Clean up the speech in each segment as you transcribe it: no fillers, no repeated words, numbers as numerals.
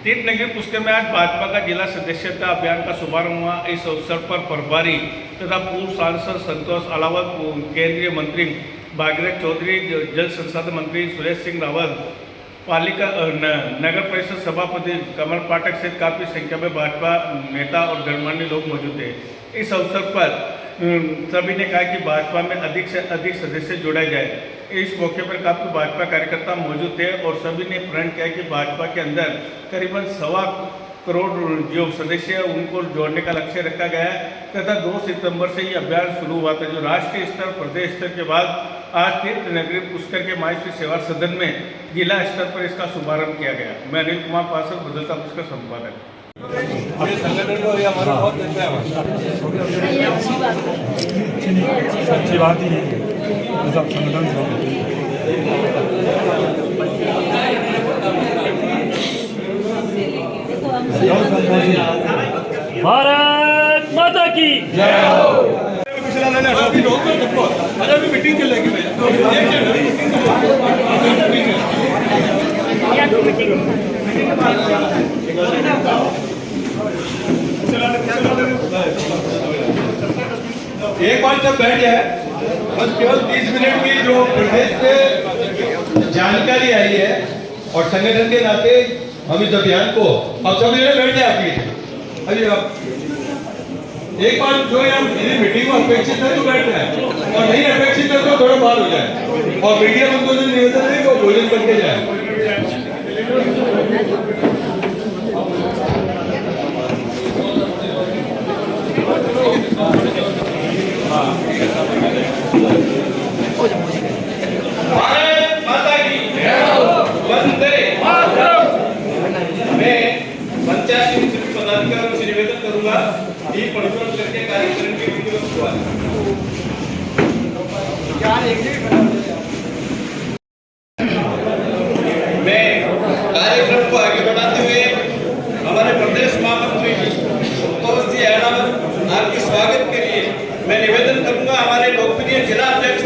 तीर्थनगरी पुष्कर में आज भाजपा का जिला सदस्यता अभियान का शुभारंभ हुआ। इस अवसर पर प्रभारी तथा पूर्व सांसद संतोष अलावत, केंद्रीय मंत्री भागीरथ चौधरी, जल संसाधन मंत्री सुरेश सिंह रावत, पालिका नगर परिषद सभापति कमल पाठक सहित काफ़ी संख्या में भाजपा नेता और गणमान्य लोग मौजूद थे। इस अवसर पर सभी ने कहा कि भाजपा में अधिक से अधिक सदस्य जोड़ा जाए। इस मौके पर काफ़ी भाजपा कार्यकर्ता मौजूद थे और सभी ने प्रण किया कि भाजपा के अंदर करीबन 1.25 करोड़ जो सदस्य हैं उनको जोड़ने का लक्ष्य रखा गया है तथा 2 सितंबर से ये अभियान शुरू हुआ था, जो राष्ट्रीय स्तर प्रदेश स्तर के बाद आज तीर्थनगरी पुष्कर के माहेश्वरी सेवा सदन में जिला स्तर पर इसका शुभारंभ किया गया। मैं अनिल कुमार पासर, बदलता पुष्कर संपादक। ये संगठन को ये हमारा बहुत अच्छी बात ही है। संगठन भारत माता की जय हो। अभी मीटिंग चल रही एक बार जब बैठ जाए, बस केवल 30 मिनट की जो प्रदेश से जानकारी आई है और संगठन के नाते हम इस अभियान को अब सभी लोग बैठ जाए आपकी। अभी आप एक बार जो हम मीटिंग में अपेक्षित है तो बैठ जाए और नहीं अपेक्षित है तो थोड़ा बाहर हो जाए और मीडिया बंधुओं से निवेदन है कि वो भोजन करके जाए। भारत माता की जय हो। वंदे मातरम। मैं पंचायत समिति पदाधिकारियों से निवेदन करूंगा कि परिवर्तन करके कार्यक्रम की शुरुआत। मैं कार्यक्रम को आगे बढ़ाते हुए हमारे प्रदेश महामंत्री संतोष जी अहलावत आपके स्वागत के लिए मैं निवेदन करूंगा हमारे लोकप्रिय जिला अध्यक्ष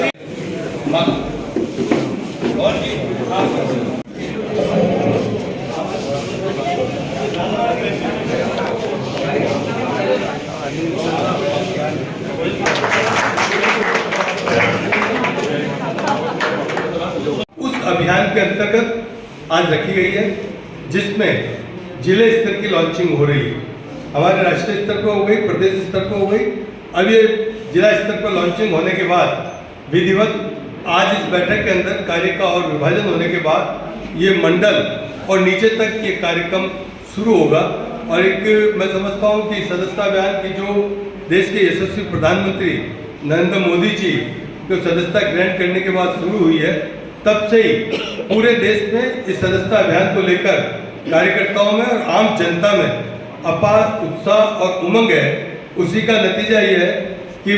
उस अभियान के अंतर्गत आज रखी गई है, जिसमें जिले स्तर की लॉन्चिंग हो रही है। हमारे राष्ट्रीय स्तर पर हो गई, प्रदेश स्तर पर हो गई। अब ये जिला स्तर पर लॉन्चिंग होने के बाद विधिवत आज इस बैठक के अंदर कार्य का और विभाजन होने के बाद ये मंडल और नीचे तक ये कार्यक्रम शुरू होगा। और एक मैं समझता हूँ कि सदस्यता अभियान की जो देश के यशस्वी प्रधानमंत्री नरेंद्र मोदी जी जो सदस्यता ग्रहण करने के बाद शुरू हुई है, तब से ही पूरे देश में इस सदस्यता अभियान को लेकर कार्यकर्ताओं में और आम जनता में अपार उत्साह और उमंग है। उसी का नतीजा ये है कि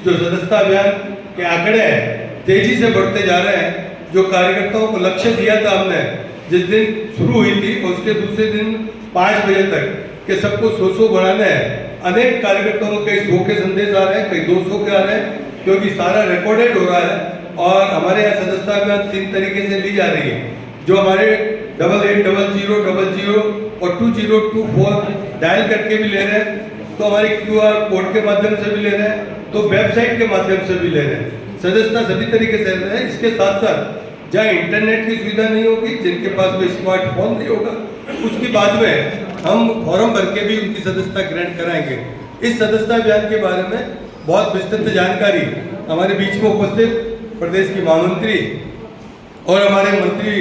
जो सदस्यता अभियान के आंकड़े हैं तेजी से बढ़ते जा रहे हैं। जो कार्यकर्ताओं को लक्ष्य दिया था हमने जिस दिन शुरू हुई थी और उसके दूसरे दिन 5 बजे तक कि सबको 100 बढ़ाना है, अनेक कार्यकर्ताओं को कई 100 के संदेश आ रहे हैं, कई 200 के आ रहे हैं, क्योंकि सारा रिकॉर्डेड हो रहा है। और हमारे यहाँ सदस्यता अभियान 3 तरीके से ली जा रही है। जो हमारे 880000 और 2024 डायल करके भी ले रहे हैं, तो हमारे QR कोड के माध्यम से भी ले रहे हैं, तो वेबसाइट के माध्यम से भी ले रहे हैं। सदस्यता सभी तरीके से ले रहे हैं। इसके साथ साथ जहाँ इंटरनेट की सुविधा नहीं होगी, जिनके पास में स्मार्टफोन नहीं होगा, उसकी बाद में हम फॉर्म भर के भी उनकी सदस्यता ग्रहण कराएंगे। इस सदस्यता अभियान के बारे में बहुत विस्तृत जानकारी हमारे बीच में उपस्थित प्रदेश की महामंत्री और हमारे मंत्री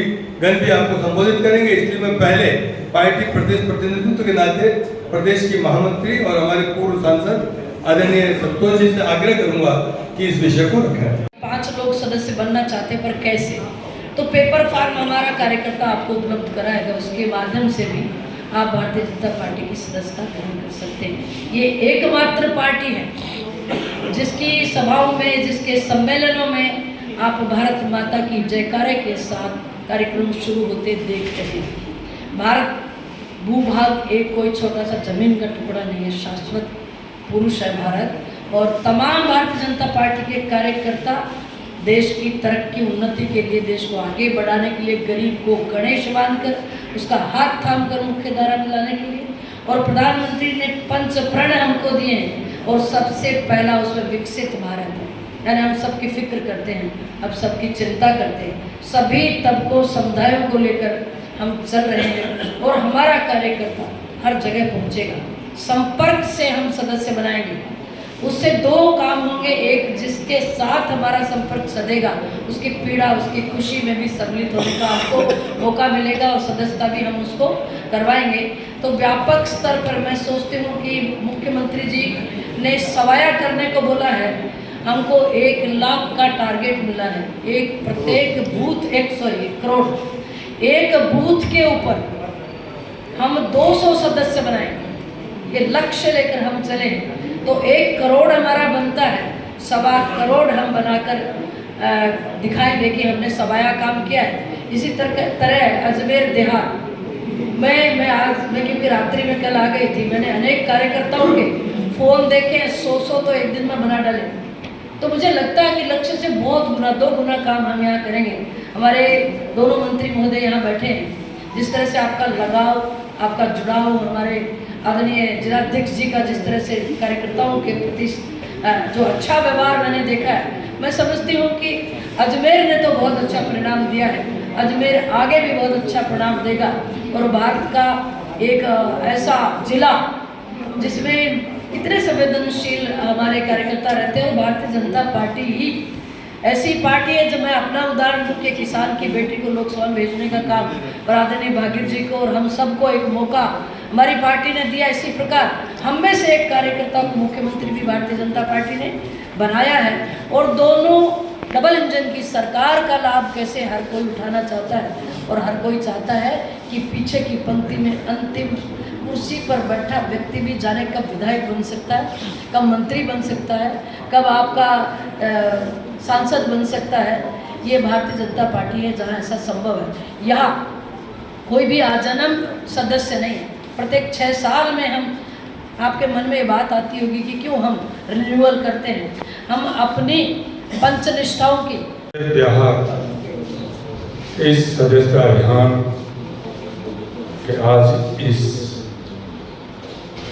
गण भी आपको संबोधित करेंगे। इसलिए मैं पहले पार्टी प्रदेश प्रतिनिधित्व के नाते प्रदेश की महामंत्री और हमारे पूर्व सांसद आदरणीय संतोष जी से आग्रह करूंगा कि इस विषय को रखें। 5 लोग सदस्य बनना चाहते पर कैसे? तो पेपर फॉर्म हमारा कार्यकर्ता आपको उपलब्ध कराएगा, उसके माध्यम से भी आप भारतीय जनता पार्टी की सदस्यता ग्रहण कर सकते हैं। ये एकमात्र पार्टी है जिसकी सभाओं में, जिसके सम्मेलनों में आप भारत माता की जयकारे के साथ कार्यक्रम शुरू होते देखते हैं। भारत भूभाग एक कोई छोटा सा जमीन का टुकड़ा नहीं है, शाश्वत पुरुष है भारत। और तमाम भारतीय जनता पार्टी के कार्यकर्ता देश की तरक्की उन्नति के लिए, देश को आगे बढ़ाने के लिए, गरीब को गणेश बांधकर उसका हाथ थाम कर मुख्य धारा में लाने के लिए। और प्रधानमंत्री ने 5 प्रण हमको दिए हैं और सबसे पहला उसमें विकसित भारत है, यानी हम सबकी फिक्र करते हैं, अब सबकी चिंता करते हैं, सभी तबकों समुदायों को लेकर हम चल रहे हैं और हमारा कार्यकर्ता हर जगह पहुंचेगा। संपर्क से हम सदस्य बनाएंगे, उससे 2 काम होंगे, एक जिसके साथ हमारा संपर्क सधेगा उसकी पीड़ा उसकी खुशी में भी सम्मिलित होने का आपको मौका मिलेगा और सदस्यता भी हम उसको करवाएंगे। तो व्यापक स्तर पर मैं सोचती हूँ कि मुख्यमंत्री जी ने सवाया करने को बोला है, हमको 1 लाख का टारगेट मिला है, एक प्रत्येक बूथ 1 करोड़, एक बूथ के ऊपर हम 200 सदस्य बनाएंगे, ये लक्ष्य लेकर हम चले हैं। तो 1 करोड़ हमारा बनता है, 1.25 करोड़ हम बनाकर दिखाई दे कि हमने सवाया काम किया है। इसी तरह अजमेर देहात मैं क्योंकि रात्रि में कल आ गई थी, मैंने अनेक कार्यकर्ताओं के फ़ोन देखे, 100 तो एक दिन में बना डाले। तो मुझे लगता है कि लक्ष्य से बहुत गुना 2 गुना काम हम यहाँ करेंगे। हमारे दोनों मंत्री महोदय यहाँ बैठे हैं, जिस तरह से आपका लगाव, आपका जुड़ाव, हमारे आदरणीय जिलाध्यक्ष जी का जिस तरह से कार्यकर्ताओं के प्रति जो अच्छा व्यवहार मैंने देखा है, मैं समझती हूँ कि अजमेर ने तो बहुत अच्छा परिणाम दिया है, अजमेर आगे भी बहुत अच्छा परिणाम देगा। और भारत का एक ऐसा जिला जिसमें इतने संवेदनशील हमारे कार्यकर्ता रहते हैं, और भारतीय जनता पार्टी ही ऐसी पार्टी है। जब मैं अपना उदाहरण दूँ कि किसान की बेटी को लोकसभा में भेजने का काम और आदरणीय भागीर जी को और हम सबको एक मौका हमारी पार्टी ने दिया, इसी प्रकार हम में से एक कार्यकर्ता को मुख्यमंत्री भी भारतीय जनता पार्टी ने बनाया है। और दोनों डबल इंजन की सरकार का लाभ कैसे हर कोई उठाना चाहता है, और हर कोई चाहता है कि पीछे की पंक्ति में अंतिम कुर्सी पर बैठा व्यक्ति भी जाने कब विधायक बन सकता है, कब मंत्री बन सकता है, कब आपका सांसद बन सकता है। ये भारतीय जनता पार्टी है जहाँ ऐसा संभव है। यहाँ कोई भी आजन्म सदस्य नहीं है, प्रत्येक 6 साल में हम, आपके मन में ये बात आती होगी कि क्यों हम रिन्यूअल करते हैं, हम अपनी पंचनिष्ठाओं की इस सदस्यता अभियान के आज इस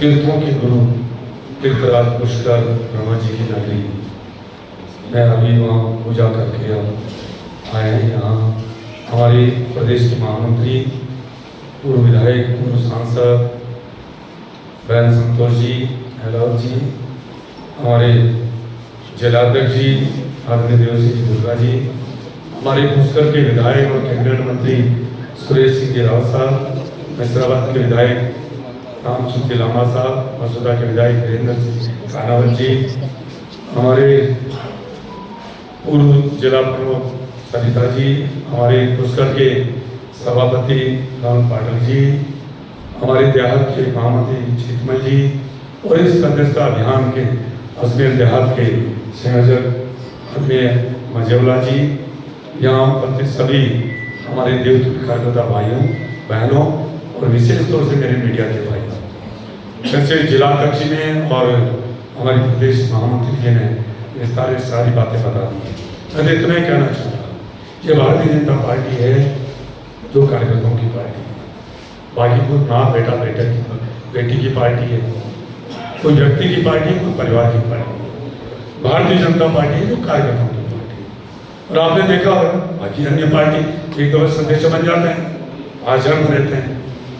तीर्थों के गुरु तीर्थराज पुष्कर ब्रह्मा जी की नगरी मैं अभी वहाँ पूजा करके आए हैं। यहाँ हमारे प्रदेश के महामंत्री, पूर्व विधायक, पूर्व सांसद बहन संतोष जी, हेलावत जी, हमारे जिलाध्यक्ष जी आदरणीय देवसी जी दुर्गा जी, हमारे पुष्कर के विधायक और कैबिनेट मंत्री सुरेश सिंह रावत साहब, मैसराबाद के विधायक राम सुखी लामा साहब, मसूदा के विधायक वीरेंद्र सिंह कानावत जी, हमारे पूर्व जिला प्रमुख सरिता जी, हमारे पुष्कर के सभापति राम पाटिल जी, हमारे देहात के महामंत्री चितमल जी, और इस सदस्यता अभियान के अजमेर देहात के संयोजक आदरणीय मजेवला जी, यहाँ उपस्थित सभी हमारे देवतुल्य कार्यकर्ता भाइयों बहनों और विशेष तौर से मेरे मीडिया के भाइयों, जैसे जिलाध्यक्ष जी ने और हमारे प्रदेश महामंत्री जी ने विस्तार सारी बातें बता दी। मैं इतना ही कहना चाहूँगा, ये भारतीय जनता पार्टी है जो कार्यकर्ताओं की पार्टी है, बाकी कोई माँ बेटा बेटी की पार्टी है, कोई व्यक्ति की पार्टी है, कोई परिवार की पार्टी है। भारतीय जनता पार्टी है जो कार्यकर्ताओं की पार्टी है। और आपने देखा होगा बाकी अन्य पार्टी एक दो सदस्य बन जाते हैं, आचरण रहते हैं,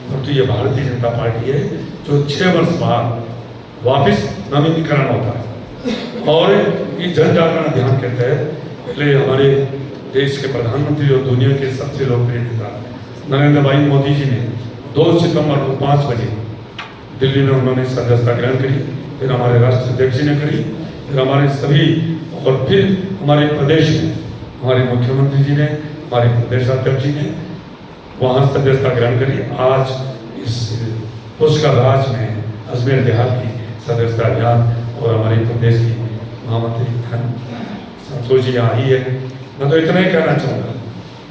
परंतु ये भारतीय जनता पार्टी है जो 6 वर्ष बाद वापस नवीनीकरण होता है। और ये जन जागरण अभियान के तहत पहले हमारे देश के प्रधानमंत्री और दुनिया के सबसे लोकप्रिय नेता नरेंद्र भाई मोदी जी ने 2 सितंबर को 5 बजे दिल्ली में उन्होंने सदस्यता ग्रहण करी, फिर हमारे राष्ट्रीय अध्यक्ष जी ने करी, फिर हमारे सभी, और फिर हमारे प्रदेश में हमारे मुख्यमंत्री जी ने, हमारे प्रदेशाध्यक्ष जी ने वहाँ सदस्यता ग्रहण करी। आज इस पुष्कर राज में अजमेर देहात की सदस्यता अभियान और हमारे प्रदेश की महामंत्री संतोष जी यहाँ आई है। मैं तो इतना ही कहना चाहूँगा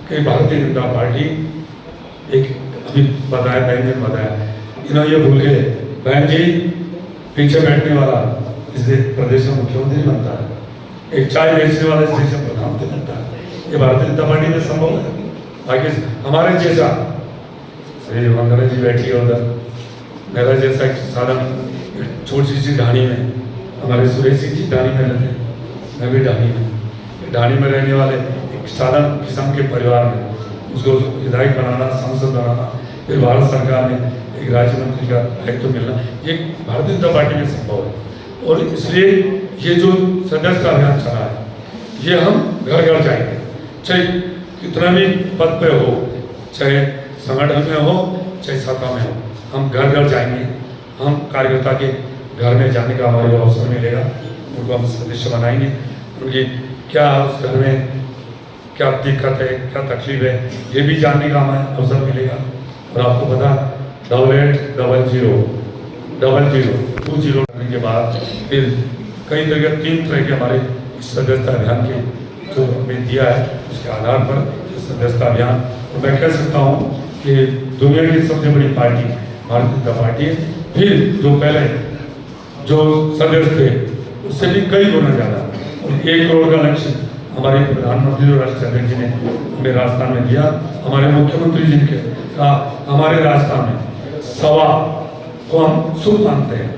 कि भारतीय जनता पार्टी एक, अभी बताया बहन ने बताया, इन्होंने ये भूल गए, बहन जी पीछे बैठने वाला इसलिए प्रदेश का मुख्यमंत्री बनता है, एक चाय बेचने वाला स्टेशन प्रधानमंत्री बनता है, ये भारतीय जनता पार्टी में संभव है। बाकी हमारे जैसा श्री वंदना जी बैठी है उधर, मेरा जैसा एक साधन छोटी सी ढाणी में, हमारे सुरेश जी ढाणी में रहते हैं, मैं भी ढाणी में रहने वाले एक साधारण किसान के परिवार में उसको विधायक बनाना, सांसद बनाना, फिर भारत सरकार में एक राज्य मंत्री का दायित्व मिलना, ये भारतीय जनता पार्टी में संभव है। और इसलिए ये जो सदस्यता अभियान चला है, ये हम घर घर जाएंगे, चाहे कितना भी पद पे हो, चाहे संगठन में हो, चाहे सत्ता में हो, हम घर घर जाएंगे। हम कार्यकर्ता के घर में जाने का हमारे को अवसर मिलेगा, उनको हम सदस्य बनाएंगे, उनकी क्या उस घर में क्या दिक्कत है, क्या तकलीफ है, ये भी जानने का हमें अवसर मिलेगा। और आपको पता 88000020 करने के बाद फिर कई तरह के 3 तरह के हमारे सदस्यता अभियान के जो हमें दिया है, उसके आधार पर सदस्यता अभियान, तो मैं कह सकता हूँ कि दुनिया की सबसे बड़ी पार्टी भारतीय जनता पार्टी है। फिर जो पहले जो सदस्य थे उससे भी कई गुना ज़्यादा, और 1 करोड़ का लक्ष्य हमारे प्रधानमंत्री और राष्ट्रीय अध्यक्ष जी ने हमें राजस्थान में दिया। हमारे मुख्यमंत्री जी ने कहा हमारे राजस्थान में 1.25 को हम शुभ मानते हैं,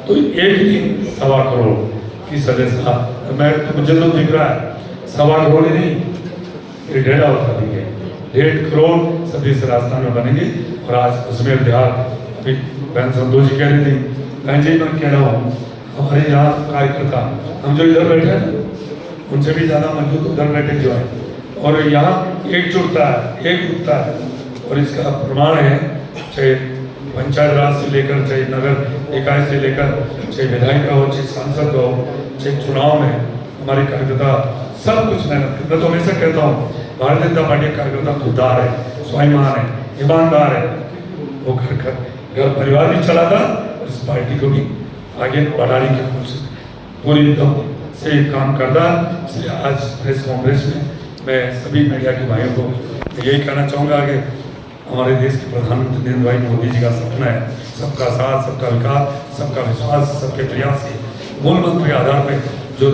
तो एक दिन 1.25 करोड़ की सदस्यता, तो मैं तो मुझे तो दिख रहा है 1.25 करोड़ ही नहीं, ये 1.5 करोड़ सदस्य राजस्थान में बनेंगे। और आज अजमेर देहात, अभी बहन संतोष जी कह रही थी, बहन जी मैं कह रहा हूँ, हमारे यहाँ कार्यकर्ता हम जो इधर बैठे हैं उनसे भी ज़्यादा मजबूत उधर बैठे जो है, और यहाँ एकजुटता है, एकजुटता है। और इसका प्रमाण है, चाहे पंचायत राज से लेकर, चाहे नगर निकाय से लेकर, चाहे विधायक का हो, चाहे सांसद का हो, चाहे चुनाव में हमारे कार्यकर्ता सब कुछ मेहनत। मैं तो हमेशा कहता हूँ भारतीय जनता पार्टी का कार्यकर्ता खुददार है, स्वाभिमान है, ईमानदार है, वो घर परिवार भी चलाता और इस पार्टी को भी आगे बढ़ाने की कोशिश पूरी दम से काम करता। इसलिए आज प्रेस कॉन्फ्रेंस में मैं सभी मीडिया के भाइयों को यही कहना चाहूँगा कि हमारे देश के प्रधानमंत्री नरेंद्र भाई मोदी जी का सपना है सबका साथ, सबका विकास, सबका विश्वास, सबके प्रयास के मूल मंत्र के आधार पर जो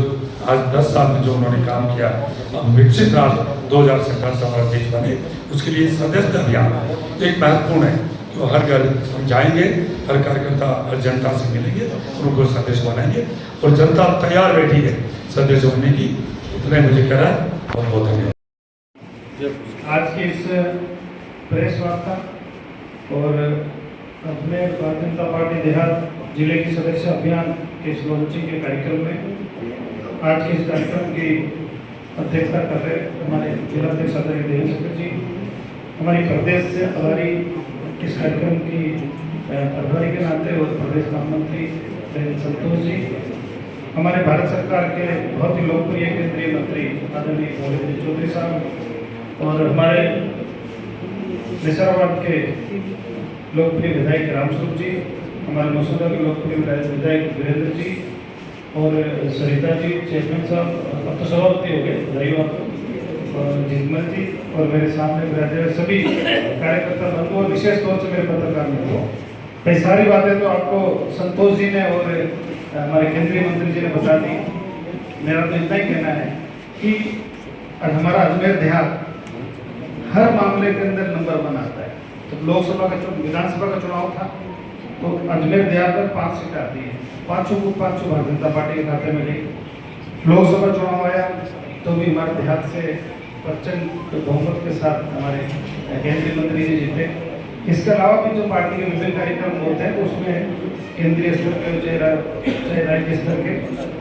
आज 10 साल में जो उन्होंने काम किया, अब विकसित राष्ट्र 2047 हमारा देश बने, उसके लिए सदस्यता अभियान एक महत्वपूर्ण है। तो हर घर हम जाएंगे, हर कार्यकर्ता हर जनता से मिलेंगे, उनको सदस्य बनाएंगे, और जनता तैयार बैठी है सदस्य होने की। इतना मुझे कह रहा है, बहुत बहुत धन्यवाद। आज की इस प्रेस वार्ता और अपने भारतीय जनता पार्टी देहात जिले की सदस्य अभियान के इस लॉन्चिंग के कार्यक्रम में आज के इस कार्यक्रम की अध्यक्षता कर रहे हमारे जिलाध्यक्ष आदरणीय देवेंद्र जी, हमारी प्रदेश से हमारी इस कार्यक्रम की प्रभारी के नाते और प्रदेश महामंत्री संतोष जी, हमारे भारत सरकार के बहुत ही लोकप्रिय केंद्रीय मंत्री आदरणीय भोलेन्द्र चौधरी साहब, और हमारे निसाराबाद के लोकप्रिय विधायक रामस्वरूप जी, हमारे मसूदा के लोकप्रिय विधायक वीरेंद्र जी और सरिता जी, चेयरमैन साहब, अब तो सभापति हो गए, बधाई आपको, और जितमल जी, और मेरे सामने विराजे सभी कार्यकर्ता बंधु, और विशेष तौर से मेरे पत्रकार मित्रों। कई सारी बातें तो आपको संतोष जी ने और हमारे केंद्रीय मंत्री जी ने बता दी। मेरा तो इतना ही कहना है कि हमारा अजमेर देहात हर मामले के अंदर नंबर 1 आता है। तो लोकसभा का विधानसभा का चुनाव था तो अजमेर देहात में 5 सीटें आती है, 500 को 500 भारतीय जनता पार्टी के खाते में गई। लोकसभा चुनाव आया तो भी हमारे देहात से प्रचंड बहुमत के साथ हमारे केंद्रीय मंत्री जी जीते। इसके अलावा भी जो पार्टी के विभिन्न कार्यक्रम होते हैं तो उसमें केंद्रीय स्तर के चाहे राज्य स्तर के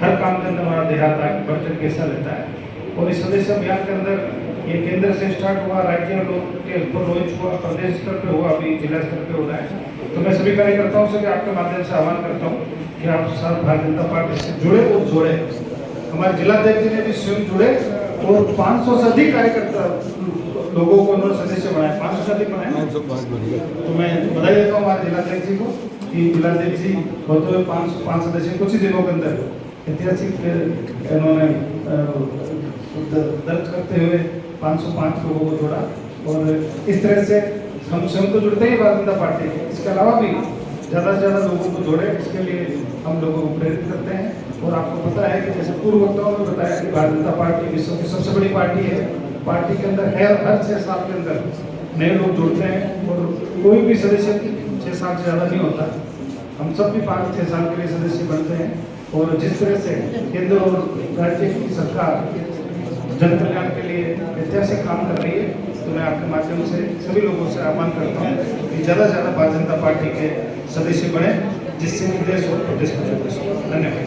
हर काम के अंदर हमारा देहात आगे बढ़ चढ़ के हिस्सा लेता है। और इस सदस्य अभियान के अंदर ये केंद्र से स्टार्ट हुआ, राज्य के ऊपर लॉन्च हुआ, प्रदेश स्तर पे हुआ, अभी जिला स्तर पे हो रहा है। तो मैं सभी कार्यकर्ताओं से भी आपके माध्यम से आह्वान करता हूँ कि आप साथ भारतीय जनता पार्टी से जुड़े और जोड़े। हमारे जिलाध्यक्ष जी ने भी स्वयं जुड़े और 500 से अधिक कार्यकर्ता लोगों को उन्होंने सदस्य बनाए, 500 से अधिक बनाए। तो मैं बधाई देता हूँ हमारे जिलाध्यक्ष जी को कि जिलाध्यक्ष जी होते हुए 5 सदस्य कुछ ही दिनों के अंदर ऐतिहासिक उन्होंने दर्ज करते हुए 505 लोगों को जोड़ा। और इस तरह से हम स्वयं तो जुड़ते ही भारतीय जनता पार्टी के, इसके अलावा भी ज़्यादा से ज़्यादा लोगों को जोड़े, इसके लिए हम लोगों को प्रेरित करते हैं। और आपको पता है कि जैसे पूर्व वक्ताओं ने बताया कि भारतीय जनता पार्टी विश्व की सबसे बड़ी पार्टी है। पार्टी के अंदर हर 6 साल के अंदर नए लोग जुड़ते हैं और कोई भी सदस्य 6 साल से ज़्यादा नहीं होता। हम सब भी 5-6 साल के लिए सदस्य बनते हैं और जिस तरह से केंद्र और राज्य की सरकार जन कल्याण के लिए ऐतिहासिक काम कर रही है, तो मैं आपके माध्यम से सभी लोगों से आह्वान करता हूँ कि ज़्यादा से ज़्यादा भारतीय जनता पार्टी के सदस्य बने, जिससे देश और प्रदेश में धन्यवाद।